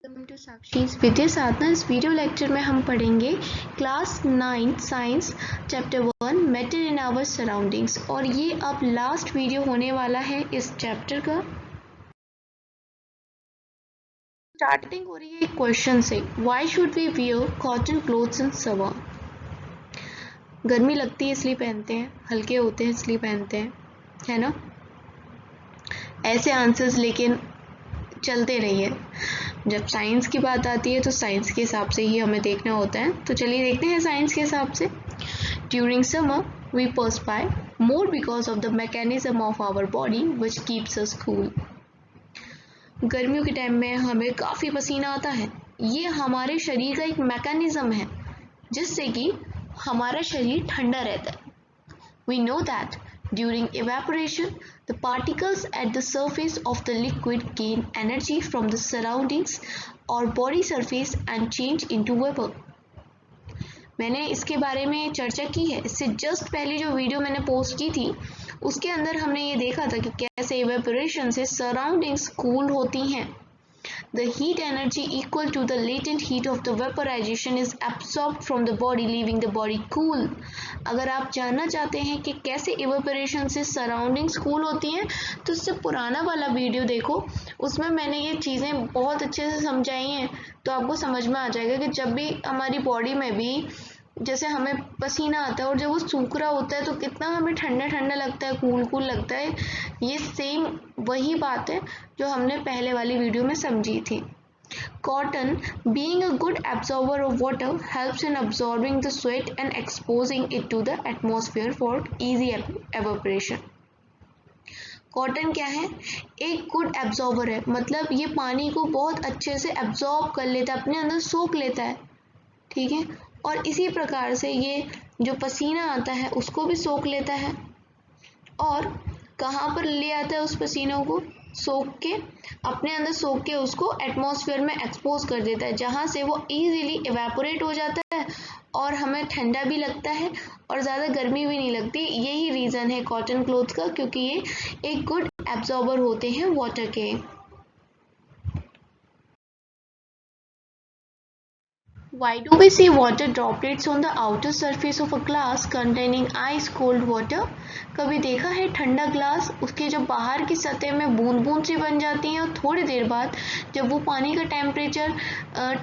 Welcome to साक्षीज़ विद्या साधना। इस video lecture में हम पढ़ेंगे class 9 science chapter 1 matter in our surroundings, और ये अब लास्ट वीडियो होने वाला है इस चैप्टर का। स्टार्टिंग हो रही है एक क्वेश्चन से, why should we wear cotton clothes in summer. गर्मी लगती है इसलिए पहनते हैं, हल्के होते हैं इसलिए पहनते हैं, है ना। ऐसे आंसर्स लेकिन चलते रहिए। जब साइंस की बात आती है तो साइंस के हिसाब से ही हमें देखना होता है। तो चलिए देखते हैं साइंस के हिसाब से। During summer we perspire more because of the mechanism of our body which keeps us cool. गर्मियों के टाइम में हमें काफ़ी पसीना आता है। ये हमारे शरीर का एक मैकेनिज्म है जिससे कि हमारा शरीर ठंडा रहता है। We know that during evaporation, the particles at the surface of the liquid gain energy from the surroundings or body surface and change into vapor. मैंने इसके बारे में चर्चा की है। इससे जस्ट पहले जो वीडियो मैंने पोस्ट की थी उसके अंदर हमने ये देखा था कि कैसे इवेपोरेशन से सराउंडिंग्स कूल होती हैं। The heat energy equal to the latent heat of the vaporization is absorbed from the body, leaving the body cool. अगर आप जानना चाहते हैं कि कैसे evaporation से surroundings cool होती हैं तो इससे पुराना वाला वीडियो देखो, उसमें मैंने ये चीज़ें बहुत अच्छे से समझाई हैं। तो आपको समझ में आ जाएगा कि जब भी हमारी बॉडी में भी जैसे हमें पसीना आता है और जब वो सूख रहा होता है तो कितना हमें ठंडा ठंडा लगता है, कूल कूल लगता है। ये सेम वही बात है जो हमने पहले वाली वीडियो में समझी थी। Cotton being a good absorber of water helps in absorbing the sweat and exposing it to the atmosphere for easy evaporation. Cotton क्या है? एक गुड एब्जॉर्बर है, मतलब ये पानी को बहुत अच्छे से एब्जॉर्ब कर लेता है, अपने अंदर सोख लेता है, ठीक है। और इसी प्रकार से ये जो पसीना आता है उसको भी सोख लेता है। और कहाँ पर ले आता है उस पसीनों को? सोख के, अपने अंदर सोख के उसको एटमॉस्फेयर में एक्सपोज कर देता है, जहाँ से वो इजीली इवेपोरेट हो जाता है और हमें ठंडा भी लगता है और ज़्यादा गर्मी भी नहीं लगती। यही रीज़न है कॉटन क्लोथ का, क्योंकि ये एक गुड एब्जॉर्बर होते हैं वाटर के। Why do we see water droplets on the outer surface of a glass containing ice cold water? कभी देखा है ठंडा ग्लास, उसके जो बाहर की सतह में बूंद बूंद सी बन जाती हैं और थोड़ी देर बाद जब वो पानी का टेम्परेचर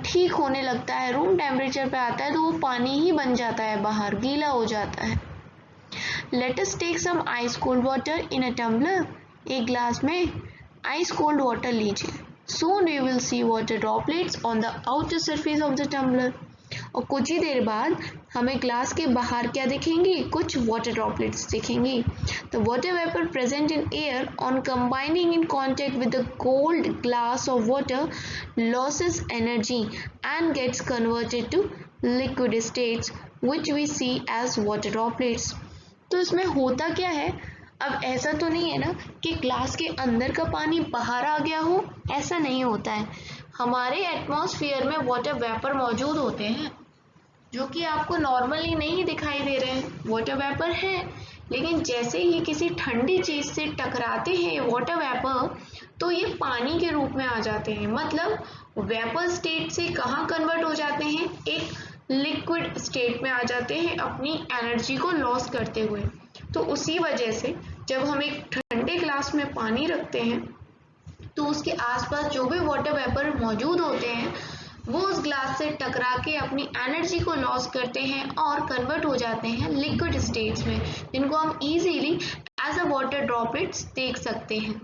ठीक होने लगता है, रूम टेम्परेचर पे आता है, तो वो पानी ही बन जाता है, बाहर गीला हो जाता है। Let us take some ice cold water in a tumbler. एक ग्लास में आइस कोल्ड वाटर लीजिए। Soon you will see water droplets on the outer surface of the tumbler. और कुछ ही देर बाद हमें ग्लास के बाहर क्या दिखेंगी? कुछ वाटर ड्रॉपलेट्स दिखेंगी। The water vapor present in air on combining in contact with the cold glass of water loses energy and gets converted to liquid states which we see as water droplets. तो इसमें होता क्या है? अब ऐसा तो नहीं है ना कि ग्लास के अंदर का पानी बाहर आ गया हो, ऐसा नहीं होता है। हमारे एटमॉस्फेयर में वाटर वेपर मौजूद होते हैं जो कि आपको नॉर्मली नहीं दिखाई दे रहे हैं। वाटर वेपर है, लेकिन जैसे ही किसी ठंडी चीज़ से टकराते हैं वाटर वेपर, तो ये पानी के रूप में आ जाते हैं। मतलब वेपर स्टेट से कहाँ कन्वर्ट हो जाते हैं? एक लिक्विड स्टेट में आ जाते हैं, अपनी एनर्जी को लॉस करते हुए। तो उसी वजह से जब हम एक ठंडे ग्लास में पानी रखते हैं तो उसके आसपास जो भी वाटर वेपर मौजूद होते हैं वो उस ग्लास से टकरा के अपनी एनर्जी को लॉस करते हैं और कन्वर्ट हो जाते हैं लिक्विड स्टेट्स में, जिनको हम easily as a water droplets देख सकते हैं।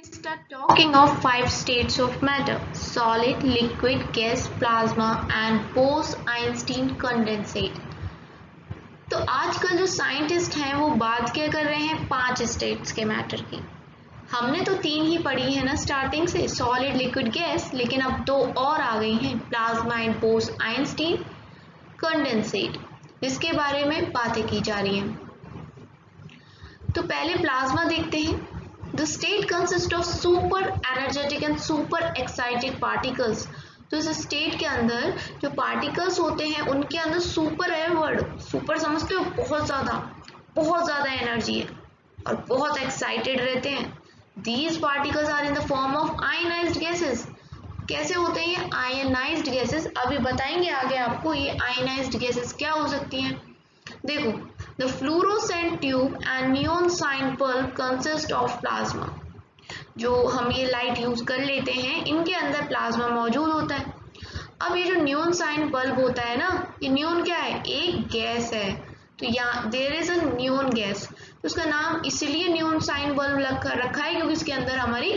Start talking of 5 states of matter: solid, liquid, gas, plasma and Bose-Einstein condensate. तो आजकल जो साइंटिस्ट हैं वो बात क्या कर रहे हैं? 5 स्टेट्स के मैटर की। हमने तो 3 ही पढ़ी है ना स्टार्टिंग से, सॉलिड, लिक्विड, गैस, लेकिन अब 2 और आ गई हैं, प्लाज्मा एंड बोस-आइंस्टीन कंडेंसेट, जिसके बारे में बातें की जा रही हैं। तो पहले प्लाज्मा देखते हैं। The state consist of super energetic and super excited particles. तो इस स्टेट के अंदर जो पार्टिकल्स होते हैं उनके अंदर सुपर है वर्ड, सुपर समझते हो? बहुत ज़्यादा एनर्जी है और बहुत एक्साइटेड रहते हैं। These particles are in the form of gases कैसे होते हैं ये आयनाइज्ड गैसेस, अभी बताएंगे आगे आपको ये आयनाइज्ड गैसेस क्या हो सकती हैं। देखो, the fluorescent tube and neon sign bulb consist of plasma, जो हम ये लाइट यूज कर लेते हैं इनके अंदर प्लाज्मा मौजूद होता है। अब ये जो नियॉन साइन बल्ब होता है ना, ये नियॉन क्या है, एक गैस है, तो यहाँ there is a neon gas, तो उसका नाम इसलिए नियॉन साइन बल्ब रखा है क्योंकि इसके अंदर हमारी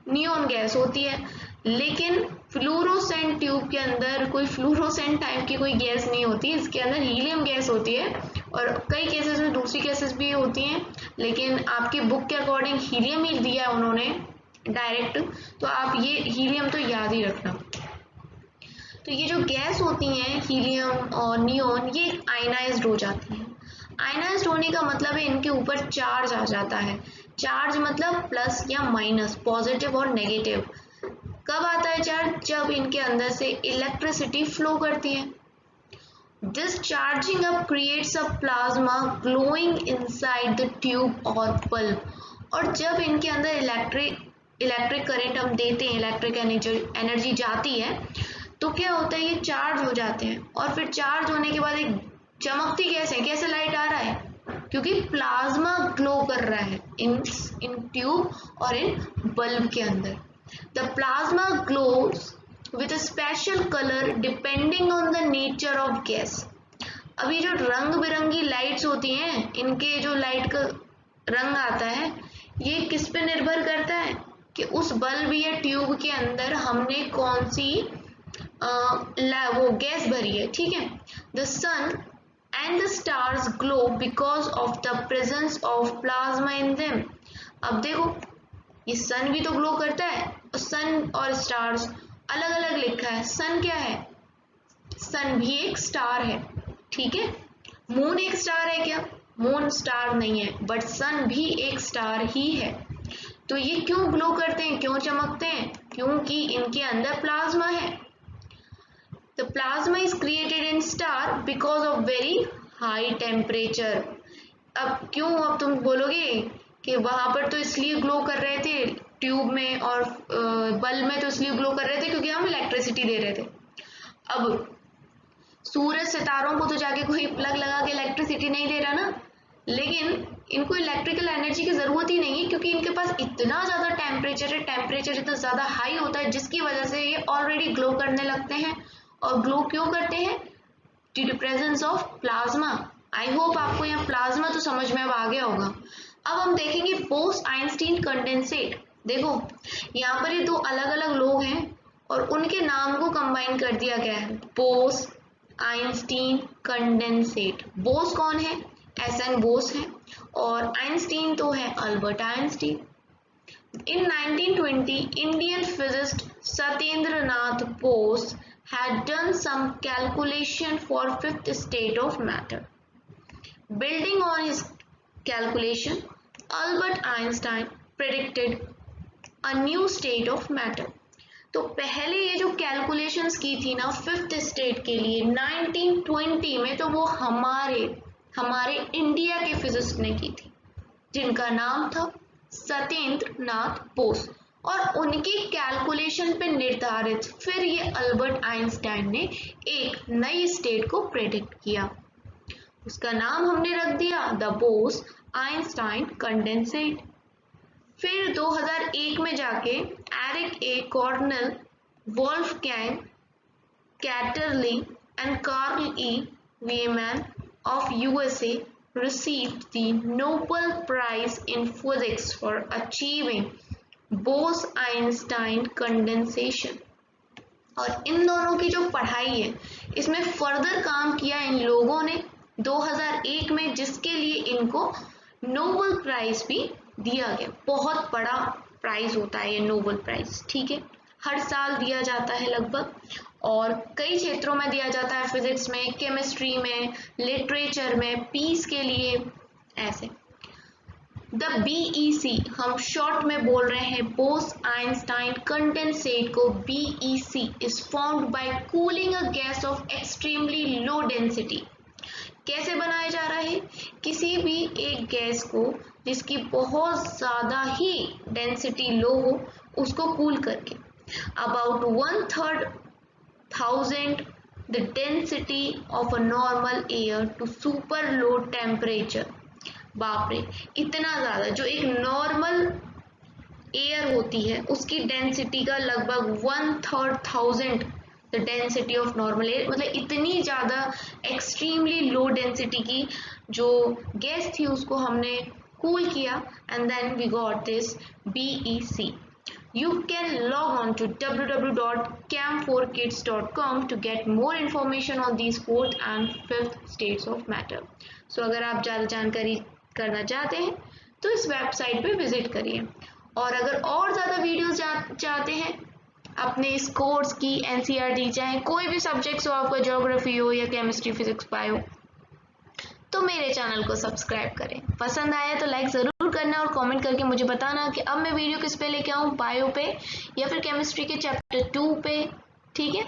नियॉन गैस होती है। लेकिन फ्लोरोसेंट ट्यूब के अंदर कोई फ्लोरोसेंट टाइप की कोई गैस नहीं होती, इसके अंदर हीलियम गैस होती है, और कई केसेस में दूसरी गैसेस भी होती हैं, लेकिन आपकी बुक के अकॉर्डिंग हीलियम ही दिया है उन्होंने डायरेक्ट, तो आप ये हीलियम तो याद ही रखना। तो ये जो गैस होती हैं हीलियम और नियॉन, ये आयनाइज्ड हो जाती हैं। आयनाइज्ड होने का मतलब है इनके ऊपर चार्ज आ जाता है। चार्ज मतलब प्लस या माइनस, पॉजिटिव और नेगेटिव। कब आता है चार्ज, जब इनके अंदर से इलेक्ट्रिसिटी फ्लो करती है। This charging up creates a plasma glowing inside the tube और बल्ब, और जब इनके अंदर इलेक्ट्रिक करंट हम देते हैं, इलेक्ट्रिक एनर्जी जाती है, तो क्या होता है ये चार्ज हो जाते हैं, और फिर चार्ज होने के बाद एक चमकती गैस है, कैसे लाइट आ रहा है, क्योंकि प्लाज्मा ग्लो कर रहा है इन ट्यूब और इन बल्ब के अंदर। The plasma glows with a special colour depending on the nature of gas. अभी जो रंग बिरंगी लाइट्स होती हैं, इनके जो लाइट का रंग आता है, ये किस पे निर्भर करता है कि उस बल्ब या ट्यूब के अंदर हमने कौन सी वो गैस भरी है, ठीक है। The sun and the stars glow because of the presence of plasma in them. अब देखो, ये सन भी तो ग्लो करता है, और सन और स्टार्स अलग अलग लिखा है। सन क्या है, सन भी एक स्टार है, ठीक है। मून एक स्टार है क्या, मून स्टार नहीं है, बट सन भी एक स्टार ही है। तो ये क्यों ग्लो करते हैं, क्यों चमकते हैं, क्योंकि इनके अंदर प्लाज्मा है। The plasma is created in star because of very high temperature। अब क्यों, अब तुम बोलोगे कि वहां पर तो इसलिए ग्लो कर रहे थे ट्यूब में और बल्ब में तो इसलिए ग्लो कर रहे थे क्योंकि हम इलेक्ट्रिसिटी दे रहे थे। अब सूरज सितारों को तो जाके कोई प्लग लगा के इलेक्ट्रिसिटी नहीं दे रहा ना, लेकिन इनको इलेक्ट्रिकल एनर्जी की जरूरत ही नहीं है क्योंकि इनके पास इतना ज्यादा टेम्परेचर है, टेम्परेचर इतना ज्यादा हाई होता है जिसकी वजह से ये ऑलरेडी ग्लो करने लगते हैं। और ग्लो क्यों करते हैं, due to presence of plasma. I hope आपको यहाँ प्लाज्मा तो समझ में अब आ गया होगा। अब हम देखेंगे बोस आइंस्टीन कंडेंसेट। देखो, यहाँ पर ये दो अलग अलग लोग हैं और उनके नाम को कंबाइन कर दिया गया है, बोस आइंस्टीन कंडेंसेट। बोस कौन है, एसएन बोस है, और आइंस्टीन तो है Albert Einstein. In 1920, Indian physicist Satyendra Nath Bose had done some calculation for fifth state of matter. Building on his calculation, Albert Einstein predicted a new state of matter. तो पहले ये जो calculations की थी ना fifth state के लिए 1920 में, तो वो हमारे इंडिया के फिजिसिस्ट ने की थी जिनका नाम था सत्येंद्र नाथ बोस, और उनकी कैलकुलेशन पे निर्धारित फिर ये अल्बर्ट आइंस्टाइन ने एक नई स्टेट को प्रेडिक्ट किया। उसका नाम हमने रख दिया द बोस आइंस्टाइन कंडेंसेट। फिर 2001 में जाके Eric A Cornell, Wolfgang Ketterle and Carl E Wieman of USA received the Nobel Prize in Physics for achieving Bose-Einstein condensation। और इन दोनों की जो पढ़ाई है इसमें फर्दर काम किया इन लोगों ने 2001 में, जिसके लिए इनको नोबेल प्राइज भी दिया गया। बहुत बड़ा प्राइज होता है ये नोबेल प्राइज, ठीक है, हर साल दिया जाता है लगभग, और कई क्षेत्रों में दिया जाता है, फिजिक्स में, केमिस्ट्री में, लिटरेचर में, पीस के लिए, ऐसे। द BEC हम शॉर्ट में बोल रहे हैं, बोस आइंस्टाइन कंडेंसेट को BEC is formed by cooling a gas off extremely low density. कैसे बनाया जा रहा है, किसी भी एक गैस को जिसकी बहुत ज्यादा ही डेंसिटी लो हो उसको कूल करके। about 1/3,000 the density of a normal air to super low temperature। बाप रे, इतना ज़्यादा, जो एक नॉर्मल एयर होती है उसकी डेंसिटी का लगभग 1/3,000 the density of normal air, मतलब इतनी ज़्यादा एक्सट्रीमली लो डेंसिटी की जो गैस थी उसको हमने कूल किया, and then we got this BEC। You can log on to www.cam4kids.com to get more information on these fourth and fifth states of matter। So अगर आप ज़्यादा जानकारी करना चाहते हैं तो इस वेबसाइट पे विजिट करिए, और अगर और ज़्यादा वीडियोस चाहते हैं अपने इस कोर्स की, NCERT चाहे कोई भी सब्जेक्ट्स हो, आपका ज्योग्राफी हो या केमिस्ट्री, फिजिक्स, बायो, तो मेरे चैनल को सब्सक्राइब करें। पसंद आया तो लाइक ज़रूर करना और कमेंट करके मुझे बताना कि अब मैं वीडियो किस पे लेके आऊँ, बायो पे या फिर केमिस्ट्री के चैप्टर 2 पे। ठीक है।